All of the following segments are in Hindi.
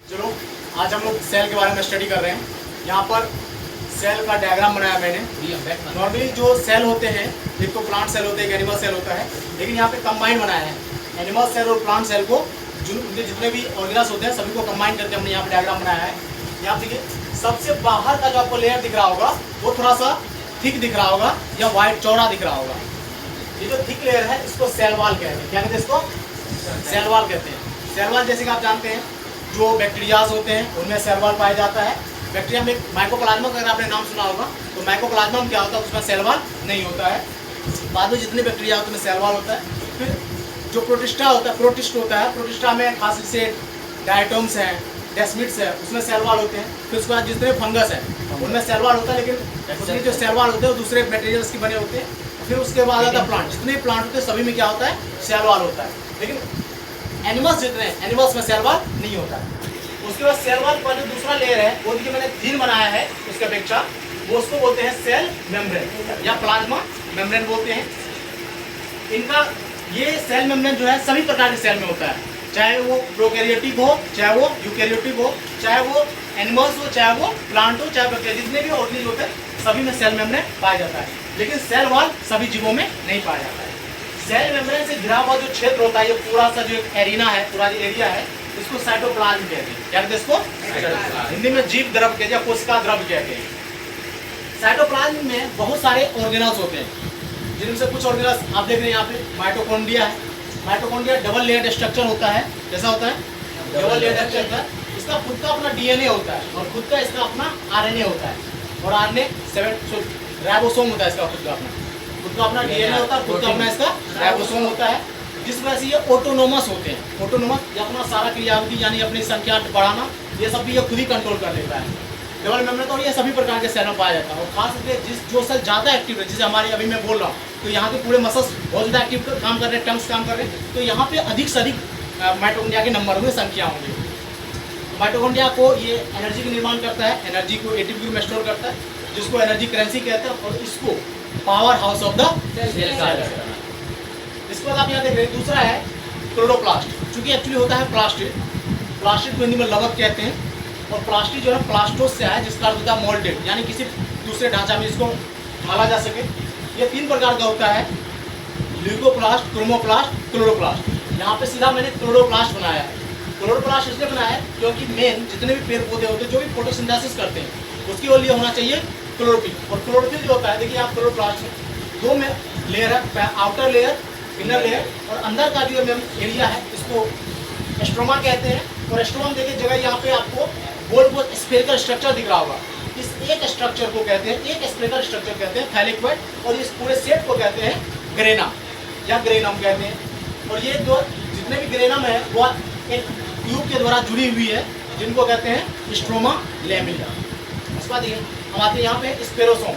चलो आज हम लोग सेल के बारे में स्टडी कर रहे हैं। यहाँ पर सेल का डायग्राम बनाया मैंने। नॉर्मली जो सेल होते हैं, एक तो प्लांट सेल होते हैं, एक एनिमल सेल होता है, लेकिन यहाँ पे कंबाइन बनाया है एनिमल सेल और प्लांट सेल को। उनके जितने भी ऑर्गेनल्स होते हैं सभी को कंबाइन करके हमने यहाँ पे डायग्राम बनाया है। यहाँ देखिए सबसे बाहर का जो आपको लेयर दिख रहा होगा वो थोड़ा सा थिक दिख रहा होगा या वाइट चौड़ा दिख रहा होगा। ये जो थिक लेयर है इसको सेल वॉल कहते हैं। क्या कहते हैं इसको? सेल वॉल कहते हैं। सेल वॉल जैसे कि आप जानते हैं जो बैक्टीरियाज होते हैं उनमें सेल वॉल पाया जाता है। बैक्टीरिया में माइकोप्लाज्मा का अगर आपने नाम सुना होगा तो माइकोप्लाज्मा में क्या होता है, उसमें सेल वॉल नहीं होता है। बाद में जितने बैक्टीरिया होते हैं उनमें सेल वॉल होता है। फिर जो प्रोटिस्टा होता है, प्रोटिस्ट होता है, प्रोटिस्टा में खास से डायटोम्स हैं, डेस्मिड्स है, उसमें सेल वॉल होते हैं। फिर उसके बाद जितने फंगस हैं उनमें सेल वॉल होता है, लेकिन उसमें जो सेल वॉल होते हैं वो दूसरे मटेरियल्स के बने होते हैं। फिर उसके बाद आता है प्लांट। जितने प्लांट होते हैं सभी में क्या होता है, सेल वॉल होता है। लेकिन एनिमल्स जितने हैं, एनिमल्स में सेल वॉल नहीं होता है। उसके बाद सेल वॉल का जो दूसरा लेयर है वो देखिए मैंने थिन बनाया है उसके अपेक्षा, वो उसको बोलते हैं सेल मेम्ब्रेन या प्लाज्मा मेम्ब्रेन बोलते हैं। इनका ये सेल मेम्ब्रेन जो है सभी प्रकार के सेल में होता है, चाहे वो प्रोकैरियोटिक हो, चाहे वो यूकैरियोटिक हो, चाहे वो एनिमल्स हो, चाहे वो प्लांट हो, चाहे बैक्टीरिया, जितने भी ऑर्गेनिज होते हैं सभी में सेल मेम्ब्रेन पाया जाता है। लेकिन सेल वॉल सभी जीवों में नहीं पाया जाता है। सेल मेम्ब्रेन से घिरा हुआ जो क्षेत्र होता है, ये पूरा सा जो एक एरिना है, पूरा जो एरिया है, इसको साइटोप्लाज्म कहते हैं। क्या कहते हैं इसको? हिंदी में जीव द्रव कहते हैं या कोशिका द्रव कहते हैं। साइटोप्लाज्म में बहुत सारे ऑर्गेनल्स होते हैं, जिनमें से कुछ ऑर्गेनल्स आप देख रहे हैं यहाँ पे। माइटोकॉन्ड्रिया है। माइटोकॉन्ड्रिया डबल लेयर्ड स्ट्रक्चर होता है। कैसा होता है? Double layered structure. इसका खुद का अपना डीएनए होता है और खुद का इसका अपना आरएनए होता है। और आरएनए राइबोसोम होता है इसका खुद का अपना डीएनए होता है, खुद का अपना इसका राइबोसोम होता है, जिस वजह से ये ऑटोनोमस होते हैं। ऑटोनोमस ये अपना सारा क्रियाविधि यानी अपनी संख्या बढ़ाना ये सब भी ये खुद ही कंट्रोल कर लेता है। डबल मेम्ब्रेन तो ये सभी प्रकार के सेल में पाया जाता है। और खास करके जो सेल ज़्यादा एक्टिव है, जैसे हमारे अभी मैं बोल रहा हूँ तो यहाँ के पूरे मसल्स बहुत ज़्यादा एक्टिव काम कर रहे हैं, टंग्स काम कर रहे हैं, तो यहाँ पे अधिक से अधिक माइटोकॉन्ड्रिया के नंबर होंगे, संख्या होंगी। माइटोकॉन्ड्रिया को ये एनर्जी का निर्माण करता है, एनर्जी को एटीपी में स्टोर करता है, जिसको एनर्जी करेंसी कहते हैं, और इसको power house of the cell कहा जाता है। इसके बाद आप यहाँ देख रहे हैं दूसरा है क्लोरोप्लास्ट, चूँकि एक्चुअली होता है प्लास्टिड। प्लास्टिड को हिंदी में लवक कहते हैं, और प्लास्टिक जो है प्लास्टोस से है, जिसका अर्थ होता है मोल्डेड, यानी किसी दूसरे ढांचा में इसको ढाला जा सके। ये तीन प्रकार का होता है, ल्यूकोप्लास्ट, क्रोमोप्लास्ट, क्लोरोप्लास्ट। यहाँ पे सीधा मैंने क्लोरोप्लास्ट बनाया है। क्लोरोप्लास्ट इसलिए बनाया है क्योंकि मेन जितने भी पेड़ पौधे होते हैं जो भी फोटोसिंथेसिस करते हैं उसके लिए होना चाहिए क्लोरोफिल। और क्लोरोफिल जो होता है, देखिए आप क्लोरोप्लास्ट में दो में लेयर है, आउटर लेयर, इनर लेयर, और अंदर का जो एरिया है इसको एस्ट्रोमा कहते हैं। और एस्ट्रोमा देखिए जगह यहाँ पे आपको गोल गोल स्फेरिकल स्ट्रक्चर दिख रहा होगा। इस एक स्ट्रक्चर को कहते हैं, एक स्फेरिकल स्ट्रक्चर कहते हैं थैलेक्वेट, और इस पूरे सेट को कहते हैं ग्रेना या ग्रेनम कहते हैं। और ये जो जितने भी ग्रेनम है वो एक ट्यूब के द्वारा जुड़ी हुई है, जिनको कहते हैं स्ट्रोमा लैमिना। उसके बाद हम आते हैं यहाँ पे स्पेरोसोम।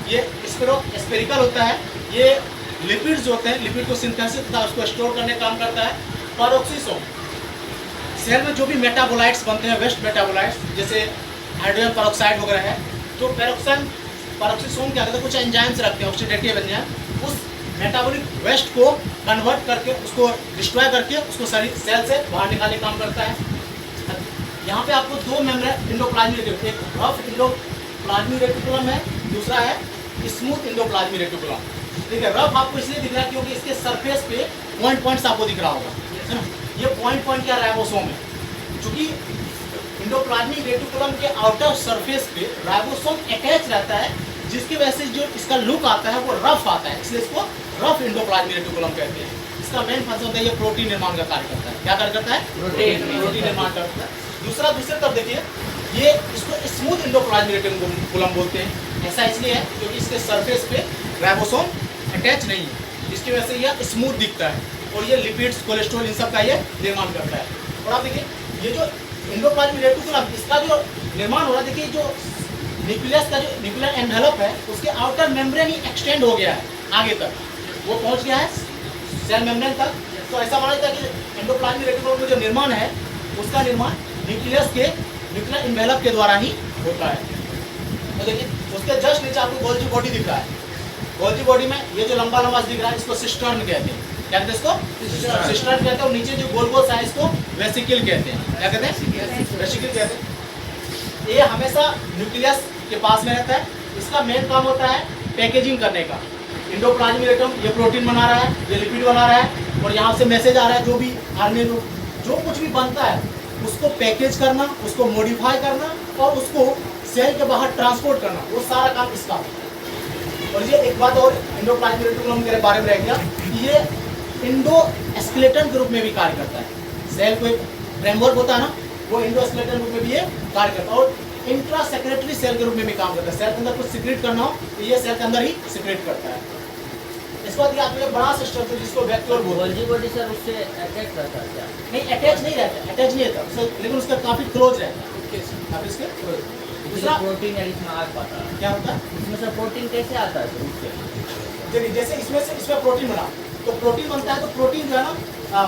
ये स्पेरिकल होता है, ये लिपिड्स होते हैं, लिपिड को सिंथेसिस तथा उसको स्टोर करने का काम करता है। पैरोक्सिसोम, सेल में जो भी मेटाबोलाइट्स बनते हैं, वेस्ट मेटाबोलाइट्स, जैसे हाइड्रोजन पेरोक्साइड वगैरह है, तो पैरोक्सिसोम क्या करते हैं, कुछ एंजाइम्स रखते हैं, ऑक्सीडेटिव एंजाइम, उस मेटाबॉलिक वेस्ट को कन्वर्ट करके उसको डिस्ट्रॉय करके उसको सेल से बाहर निकालने का काम करता है। यहाँ पे आपको दो मेम्ब्रेन एंडोप्लाज्मिक रेटिकुलम, एक रफ एंडोप्लाज्मिक रेटिकुलम है, दूसरा है स्मूथ एंडोप्लाज्मिक रेटिकुलम। ठीक है, रफ आपको इसलिए दिख रहा है क्योंकि इसके सरफेस पे पॉइंट्स आपको दिख रहा होगा, है ना। ये पॉइंट क्या राइबोसोम है, क्योंकि एंडोप्लाज्मिक रेटिकुलम के आउटर सरफेस पे राइबोसोम अटैच रहता है, जिसकी वजह से जो इसका लुक आता है वो रफ आता है, इसलिए इसको रफ एंडोप्लाज्मिक रेटिकुलम कहते हैं। इसका मेन फंक्शन होता है ये प्रोटीन निर्माण का कार्य करता है। क्या कार्य करता है? प्रोटीन निर्माण करता है। दूसरे तरफ देखिए, ये इसको स्मूथ एंडोप्लाज्मिक रेटिकुलम बोलते हैं। ऐसा इसलिए है क्योंकि इसके सरफेस पे राइबोसोम अटैच नहीं है, जिसकी वजह से यह स्मूथ दिखता है, और ये लिपिड्स, कोलेस्ट्रॉल, इन सब का ये निर्माण करता है। और आप देखिए ये जो एंडोप्लाज्मिक रेटिकुलम, इसका जो निर्माण हो रहा है, देखिए जो न्यूक्लियस का जो न्यूक्लियर एनवेलप है उसके आउटर मेम्ब्रेन ही एक्सटेंड हो गया है आगे तक, वो पहुंच गया है सेल मेम्ब्रेन तक। तो ऐसा माना जाता है कि एंडोप्लाज्मिक रेटिकुलम का जो निर्माण है उसका निर्माण न्यूक्लियस के न्यूक्लियर एनवेलप के द्वारा ही होता है। तो देखिए उसके जस्ट नीचे आपको गोल्जी बॉडी दिख रहा है। गोल्जी बॉडी में ये जो लंबा दिख रहा है इसको सिस्टर्न कहते हैं। क्या कहते हैं इसको? सिस्टर्न कहते हैं। और नीचे जो गोल गोल सा है इसको वेसिकल कहते हैं। क्या कहते हैं? वेसिकल कहते हैं। ये हमेशा न्यूक्लियस के पास में रहता है। इसका मेन काम होता है पैकेजिंग करने का। एंडोप्लाज्मिक रेटिकुलम ये प्रोटीन बना रहा है, ये लिपिड बना रहा है, और यहाँ से मैसेज आ रहा है जो भी आरएनए जो कुछ भी बनता है उसको पैकेज करना, उसको मॉडिफाई करना और उसको सेल के बाहर ट्रांसपोर्ट करना, वो सारा काम इसका होता है। और ये एक बात और एंडोप्लाज्मिक रेटिकुलम के बारे में रह गया कि ये एंडोस्केलेटन के रूप में भी कार्य करता है। सेल को एक फ्रेमवर्क होता है ना, वो एंडोस्केलेटन रूप में भी ये कार्य करता है। और इंट्रा सेक्रेटरी सेल के रूप में भी काम करता है। सेल के अंदर कुछ सीक्रेट करना हो तो ये सेल के अंदर ही सीक्रेट करता है। इसके बाद आपने बड़ा सिस्टम है जिसको वैक्यूल बोलते हैं। बॉडी सर उससे अटैच रहता है क्या? नहीं, अटैच नहीं रहता, अटैच नहीं रहता, लेकिन उसका काफी क्लोज रहता है। आप इसके दूसरा प्रोटीन है इसमें आ पाता है। क्या होता है इसमें से प्रोटीन कैसे आता है सर उससे? देखिए, जैसे इसमें प्रोटीन बना तो प्रोटीन बनता है, तो प्रोटीन जो है ना,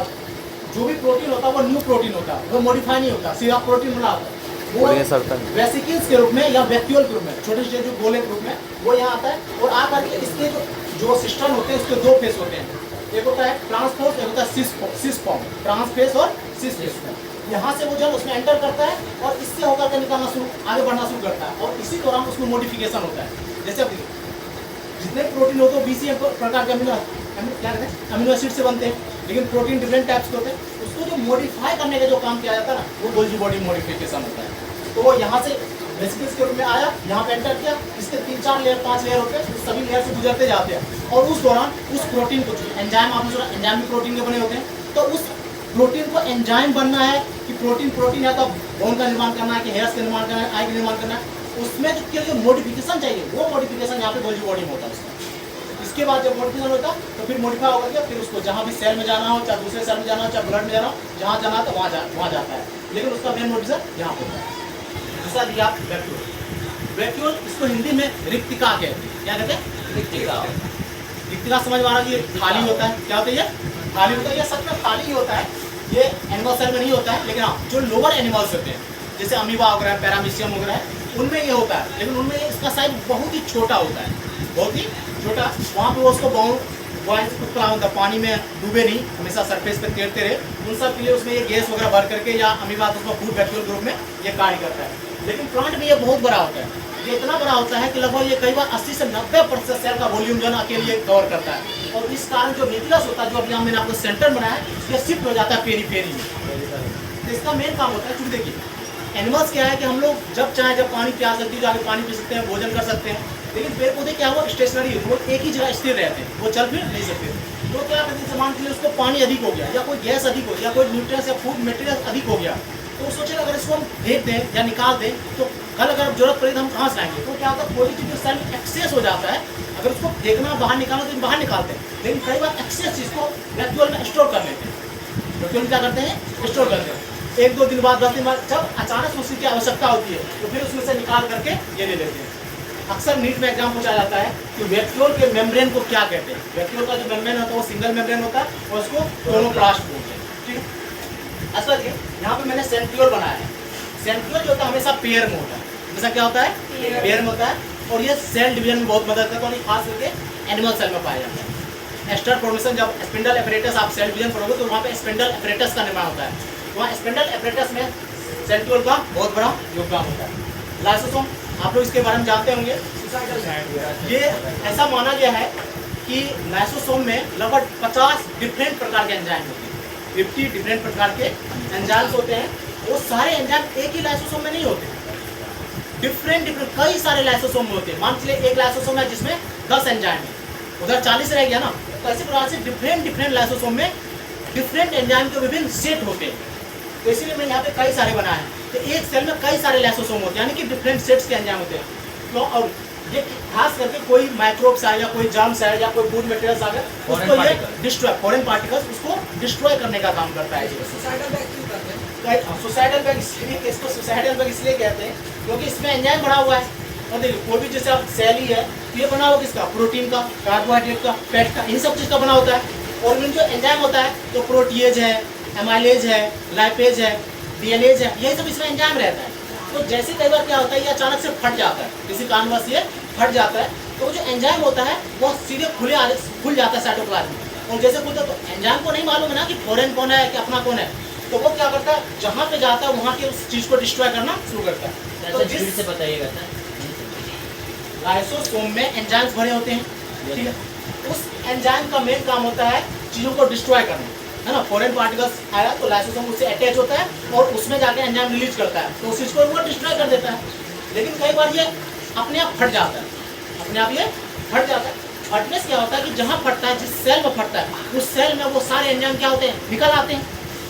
जो भी प्रोटीन होता है वो न्यू प्रोटीन होता है, वो मॉडिफाई नहीं होता, सीधा प्रोटीन बना होता है। वो वेसिकल्स के रूप में या वैक्यूल के रूप में, छोटे छोटे जो गोले के रूप में वो यहाँ आता है। और आकर के इसके जो सिस्टम होते हैं उसके दो फेस होते हैं, एक होता है ट्रांसपोर्ट, एक होता है सिस फॉर्म, ट्रांसफेस और सिस फेस। यहाँ से वो जब उसमें एंटर करता है और इससे होकर के निकलना शुरू, आगे बढ़ना शुरू करता है, और इसी दौरान उसमें मॉडिफिकेशन होता है। जैसे जितने प्रोटीन होते हैं 20 प्रकार के अमीनो एसिड से बनते हैं, लेकिन प्रोटीन डिफरेंट टाइप्स के होते हैं। उसको जो मॉडिफाई करने का जो काम किया जाता है ना, वो गोल्जी बॉडी मॉडिफिकेशन होता है। तो वो यहाँ से वेसिकल्स के रूप में आया, यहाँ पे एंटर किया, इसके 3-4 लेयर 5 लेयर होते हैं, सभी लेयर से गुजरते जाते हैं। और उस दौरान उस प्रोटीन को, एंजाइम आपने सुना, एंजाइम भी प्रोटीन के बने होते हैं, तो उस प्रोटीन को एंजाइम बनना है कि प्रोटीन या तो बोन का निर्माण करना है कि हेयर्स का निर्माण करना है, आई का निर्माण करना है, उसमें जो मॉडिफिकेशन चाहिए वो मॉडिफिकेशन यहाँ पे गोल्जी बॉडी में होता है उसका। इसके बाद जब मॉडिफिकेशन होता है तो फिर मॉडिफाई होकर के फिर उसको जहाँ भी सेल में जाना हो, चाहे दूसरे सेल में जाना हो, चाहे ब्लड में जाना हो, जहाँ जाना है तो वहाँ जाता है। लेकिन उसका मेन मॉडिफिकेशन यहाँ होता है। दूसरा दिया वैक्यूल। वैक्यूल इसको हिंदी में रिक्तिका कहते हैं। क्या कहते हैं? रिक्तिका। रिक्तिका समझ में आ रहा है, ये खाली होता है। क्या होता है? ये खाली होता है। ये सच में खाली ही होता है। ये एनिमल सेल में नहीं होता है, लेकिन हाँ जो लोअर एनिमल्स होते हैं जैसे अमीबा वगैरह, पैरामीशियम वगैरह है, उनमें ये होता है। लेकिन उनमें इसका साइज बहुत ही छोटा होता है, बहुत ही छोटा। वहाँ पे वो उसको होता है, पानी में डूबे नहीं, हमेशा सरफेस पे तैरते रहे। उन सब के लिए उसमें ये गैस वगैरह भर करके या अमीबा उसका फूड वैक्यूल ग्रुप में ये कार्य करता है। लेकिन प्लांट में ये बहुत बड़ा होता है। ये इतना बड़ा होता है कि लगभग ये कई बार 80 से 90% सेल का वॉल्यूम जो है ना अकेले ये कवर करता है। और इस कारण जो न्यूक्लियस होता है, जो अभी मैंने आपको सेंटर बनाया है, ये शिफ्ट हो जाता है पेरीफेरी में। तो इसका मेन काम होता है, क्योंकि देखिए एनिमल्स क्या है कि हम लोग जब चाहे जब पानी प्यास लगती है जाके पानी पी सकते हैं, भोजन कर सकते हैं। लेकिन पेड़ पौधे क्या हुआ, स्टेशनरी, वो एक ही जगह स्थिर रहते हैं, वो चल फिर नहीं सकते। तो क्या करते हैं, सामान के लिए उसको पानी अधिक हो गया या कोई गैस अधिक हो गया, कोई न्यूट्रिएंट्स या फूड मटेरियल अधिक हो गया, तो सोचेगा अगर इसको हम फेंक दें या निकाल दें तो कल अगर जरूरत पड़े तो हम कहाँ से लाएंगे। तो क्या होता है, कोई चीज़ सेल में एक्सेस हो जाता है, अगर उसको फेंकना बाहर निकालना तो बाहर निकालते हैं। लेकिन कई बार एक्सेस चीज़ को वैक्यूल में स्टोर कर लेते हैं। वैक्यूल क्या करते हैं, स्टोर करते हैं। 1-2 दिन बाद, 10 दिन बाद जब अचानक उसकी की आवश्यकता होती है तो फिर उसमें से निकाल करके ये ले लेते हैं। अक्सर नीट में एग्जाम पूछा जाता है कि वैक्यूल के मेम्ब्रेन को क्या कहते हैं। वैक्यूल का जो मेम्ब्रेन होता है वो सिंगल मेम्ब्रेन होता है और उसको क्लोरोप्लास्ट बोलते हैं। ठीक है, ऐसा देखिए यहाँ पे मैंने सेंट्रियोल बनाया है। सेंट्रियोल जो होता है हमेशा पेयर में होता है, हमेशा क्या होता है, पेयर में होता है। और ये सेल डिवीजन में बहुत मदद करता है, और खास करके एनिमल सेल में पाया जाता है। एस्टर फॉर्मेशन, जब स्पिंडल एपरेटस आप सेल डिवीजन पढ़ोगे तो वहाँ पे स्पिंडल एपरेटस का निर्माण होता है। वहाँ स्पिंडल एपरेटस में सेंट्रियोल का बहुत बड़ा योगदान होता है। लाइसोसोम आप लोग इसके बारे में जानते होंगे। ये ऐसा माना गया है कि लाइसोसोम में लगभग 50 डिफरेंट प्रकार के एंजाइम होते हैं। 50 डिफरेंट प्रकार के एंजाइम्स होते हैं। वो सारे एंजाइम एक ही लाइसोसोम में नहीं होते, डिफरेंट कई सारे लाइसोसोम में होते हैं। मान लीजिए एक लाइसोसोम है जिसमें 10 एंजाइम है, उधर 40 रह गया ना। तो ऐसे प्रकार से डिफरेंट लाइसोसोम में डिफरेंट एंजाइम के विभिन्न सेट होते हैं। तो इसीलिए मैंने यहाँ पे कई सारे बनाए हैं। तो एक सेल में कई सारे लाइसोसोम होते हैं, यानी कि डिफरेंट सेट्स के एंजाइम होते हैं। तो और ये खास करके कोई माइक्रोब्स आए या कोई जर्म्स आए या कोई फूड मटेरियल्स आ गए, उसको ये डिस्ट्रॉय, फॉरेन पार्टिकल्स उसको डिस्ट्रॉय करने का काम करता है। सुसाइडल बैग क्यों करते हैं? सुसाइडल बैग इसको सुसाइडल बैग इसलिए कहते हैं क्योंकि इसमें एंजाइम भरा हुआ है। और देखिए कोई भी जैसे आप सेल ही है तो ये बना हुआ किसका, प्रोटीन का, कार्बोहाइड्रेट का, फैट का, इन सब चीज़ का बना होता है। और इनमें जो एंजाइम होता है तो प्रोटीएज है, एमाइलेज है, लाइपेज है, डीएनएज है, यही सब इसमें एंजाइम रहता है। तो जैसे कई बार क्या होता है, ये अचानक से फट जाता है, किसी कारणवश ये फट जाता है, तो जो एंजाइम होता है वो सीधे खुल जाता है साइटोप्लाज्म में। और जैसे बोलते तो एंजाइम को नहीं मालूम है ना कि फॉरेन कौन है कि अपना कौन है, तो वो क्या करता है जहाँ पे जाता है वहाँ की उस चीज़ को डिस्ट्रॉय करना शुरू करता है। तो फिर से बताइएगा सर। लाइसोसोम में एंजाइम्स भरे होते हैं, ठीक है। उस एंजाइम का मेन काम होता है चीज़ों को डिस्ट्रॉय करना, है ना। फॉरेन पार्टिकल्स आया तो लाइसोसोम उससे अटैच होता है और उसमें जाके एंजाइम रिलीज करता है, तो उस चीज़ को वो डिस्ट्रॉय कर देता है। लेकिन कई बार ये अपने आप फट जाता है, अपने आप ये फट जाता है। फटने से क्या होता है कि जहाँ फटता है, जिस सेल में फटता है, उस सेल में वो सारे एंजाइम क्या होते हैं, निकल आते हैं।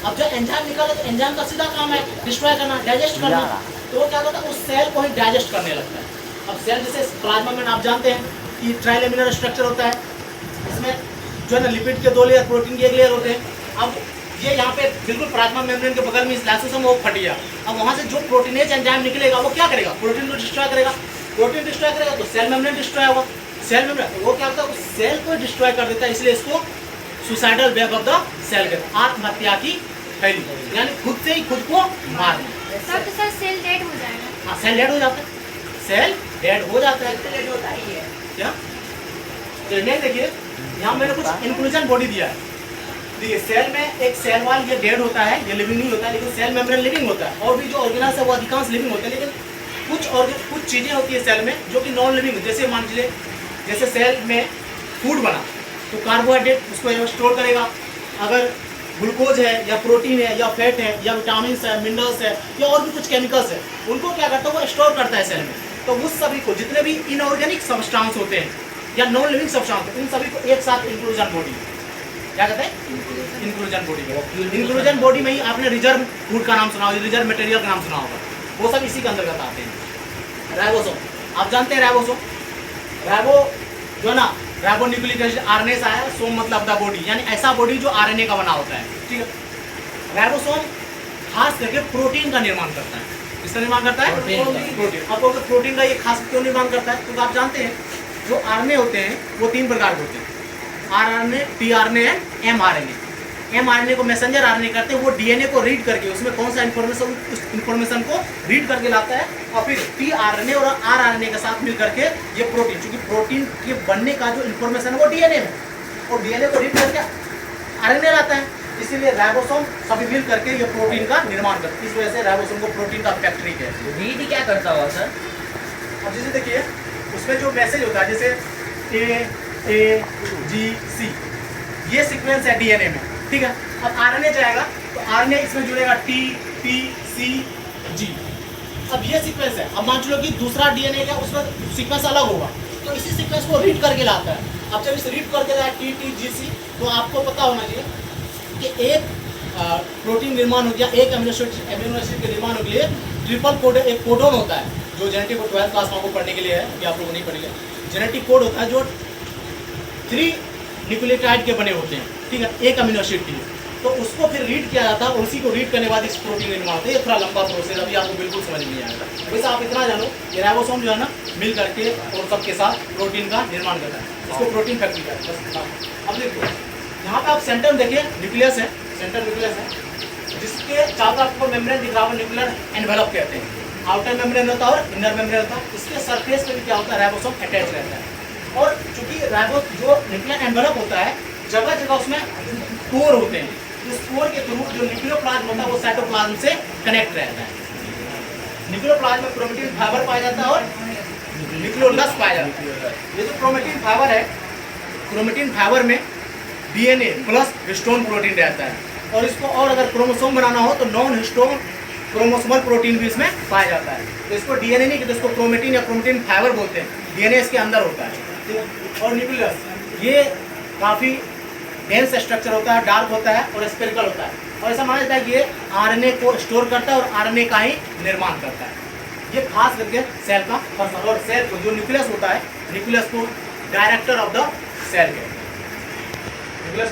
अब जब एंजाइम निकले तो एंजाइम का सीधा काम है डिस्ट्रॉय करना, डाइजेस्ट करना, तो वो क्या करता है उस सेल को ही डाइजेस्ट करने लगता है। अब सेल जैसे प्लाज्मा में आप जानते हैं कि ट्राइलेमिनर स्ट्रक्चर होता है, इसमें जो है ना लिपिड के 2 लेयर, प्रोटीन के 1 लेयर होते हैं। अब ये यहाँ पे बिल्कुल प्लाज्मा मेम्ब्रेन के बगल में इस लाइसोसोम वो फट गया। अब वहाँ से जो प्रोटीनेज एंजाइम निकलेगा वो क्या करेगा, प्रोटीन को डिस्ट्रॉय करेगा। प्रोटीन डिस्ट्रॉय करेगा तो सेल मेम्ब्रेन डिस्ट्रॉय होगा। सेल मेम्ब्रेन वो क्या करता है उस सेल को डिस्ट्रॉय कर देता है, इसलिए इसको suicidal wave of the cell कहते हैं, आत्महत्या की थैली, यानी खुद से ही खुद को मारना। सर तो सर सेल डेड हो जाएगा। हाँ, सेल डेड हो जाता है, सेल डेड हो जाता है। डेड होता ही है क्या नहीं, देखिए यहाँ मैंने कुछ इंक्लूजन बॉडी दिया है। देखिए सेल में एक सेल वॉल ये डेड होता है, ये लिविंग नहीं होता है, लेकिन सेल मेम्ब्रेन लिविंग होता है। और भी जो ऑर्गेनल्स है वो अधिकांश लिविंग होते हैं, लेकिन कुछ चीज़ें होती है सेल में जो कि नॉन लिविंग, जैसे मान लीजिए जैसे सेल में फूड बना तो कार्बोहाइड्रेट उसको स्टोर करेगा। अगर ग्लूकोज है या प्रोटीन है या फैट है या विटामिन है, मिनरल्स है या और भी कुछ केमिकल्स है, उनको क्या करता है वो स्टोर करता है सेल में। तो उस सभी को जितने भी इनऑर्गेनिक सब्सटेंस होते हैं या नॉन लिविंग सब्सटेंस, इन सभी को एक साथ इंक्लूजन बॉडी क्या कहते हैं, इंक्लूजन बॉडी। इंक्लूजन बॉडी में ही आपने रिजर्व फूड का नाम सुना होगा, रिजर्व मटेरियल का नाम सुना होगा, वो सब इसी के अंतर्गत आते हैं। राइबोसोम आप जानते हैं, राइबोसोम राइबो जो है ना, राइबो न्यूक्लिक एसिड आरएनए से आया, सोम मतलब द बॉडी, यानी ऐसा बॉडी जो आरएनए का बना होता है, ठीक है। राइबोसोम खास करके प्रोटीन का निर्माण करता है। किसका निर्माण करता है, प्रोटीन। अब अगर प्रोटीन का ये खास क्यों निर्माण करता है, तो आप जानते हैं जो आरएनए होते हैं वो 3 प्रकार के होते हैं, RNA, tRNA and mRNA. MRNA को मैसेंजर आरएनए करते हैं, वो डीएनए को रीड करके उसमें कौन सा इन्फॉर्मेशन, उस इन्फॉर्मेशन को रीड करके लाता है, और फिर टीआरएनए और आरआरएनए के साथ मिल करके ये प्रोटीन, क्योंकि प्रोटीन के बनने का जो इन्फॉर्मेशन है वो डीएनए में, और डीएनए को रीड करके आरएनए लाता है, इसीलिए राइबोसोम सभी मिल करके ये प्रोटीन का निर्माण करते हैं। इस वजह से राइबोसोम को प्रोटीन का फैक्ट्री कहते हैं। रीड क्या करता होगा सर? अब जैसे देखिए उसमें जो मैसेज होता है, जैसे AGC ये सीक्वेंस है डीएनए में, ठीक है। अब आरएनए जाएगा तो आरएनए इसमें जुड़ेगा TPCG। अब ये सीक्वेंस है। अब मान लो कि दूसरा डीएनए का उसमें सीक्वेंस अलग होगा, तो इसी सीक्वेंस को रीड करके लाता है। अब जब इसे रीड करके लाया TTGC, तो आपको पता होना चाहिए कि एक प्रोटीन निर्माण हो गया, एक अमीनो एसिड के निर्माण के लिए ट्रिपल कोड एक कोडोन होता है, जो जेनेटिक को 12th क्लास में आपको पढ़ने के लिए है, कि आप लोग नहीं पढ़ेंगे। जेनेटिक कोड होता है जो 3 न्यूक्लियोटाइड के बने होते हैं, ठीक है, एक अमीनो एसिड के लिए। तो उसको फिर रीड किया जाता है, और उसी को रीड करने के बाद इस प्रोटीन निर्माण होता है। ये थोड़ा लंबा प्रोसेस, अभी आपको बिल्कुल समझ नहीं आएगा। वैसे आप इतना जानो कि राइबोसोम जो है ना मिल करके और सबके साथ प्रोटीन का निर्माण करता है, इसको प्रोटीन फैक्ट्री कहते हैं। अब देखिए यहाँ पे आप सेंटर में देखिए न्यूक्लियस है, सेंटर न्यूक्लियस है, जिसके चारों आपको मेम्ब्रेन दिख रहा है, न्यूक्लियर एनवेलप कहते हैं। आउटर मेम्ब्रेन होता है और इनर मेम्ब्रेन होता है। इसके सरफेस पे भी क्या होता है, राइबोसोम अटैच रहता है। और चूंकि राइबो जो न्यूक्लियर एनवेलप होता है, जगह जगह उसमें पोर होते हैं, इस पोर के थ्रू जो न्यूक्लियोप्लाज्म होता है वो साइटोप्लाज्म से कनेक्ट रहता है। न्यूक्लियोप्लाज्म में क्रोमेटिन फाइबर पाया जाता है और न्यूक्लियोलस पाया जाता है। ये जो क्रोमेटिन फाइबर है, क्रोमेटिन फाइबर में डीएनए प्लस हिस्टोन प्रोटीन रहता है, और इसको और अगर क्रोमोसोम बनाना हो तो नॉन हिस्टोन क्रोमोसोमल प्रोटीन भी इसमें पाया जाता है। तो इसको डीएनए नहीं कहते, इसको क्रोमेटिन या क्रोमेटिन फाइबर बोलते हैं। डीएनए इसके अंदर होता है, ठीक है। और न्यूक्लियस ये काफ़ी डेंस स्ट्रक्चर होता है, डार्क होता है और स्पेरिकल होता है, और ऐसा माना जाता है कि ये आरएनए को स्टोर करता है और आरएनए का ही निर्माण करता है। ये खास करके सेल का फंक्शन। और सेल को जो न्यूक्लियस होता है, न्यूक्लियस को डायरेक्टर ऑफ द सेल कहते हैं। न्यूक्लियस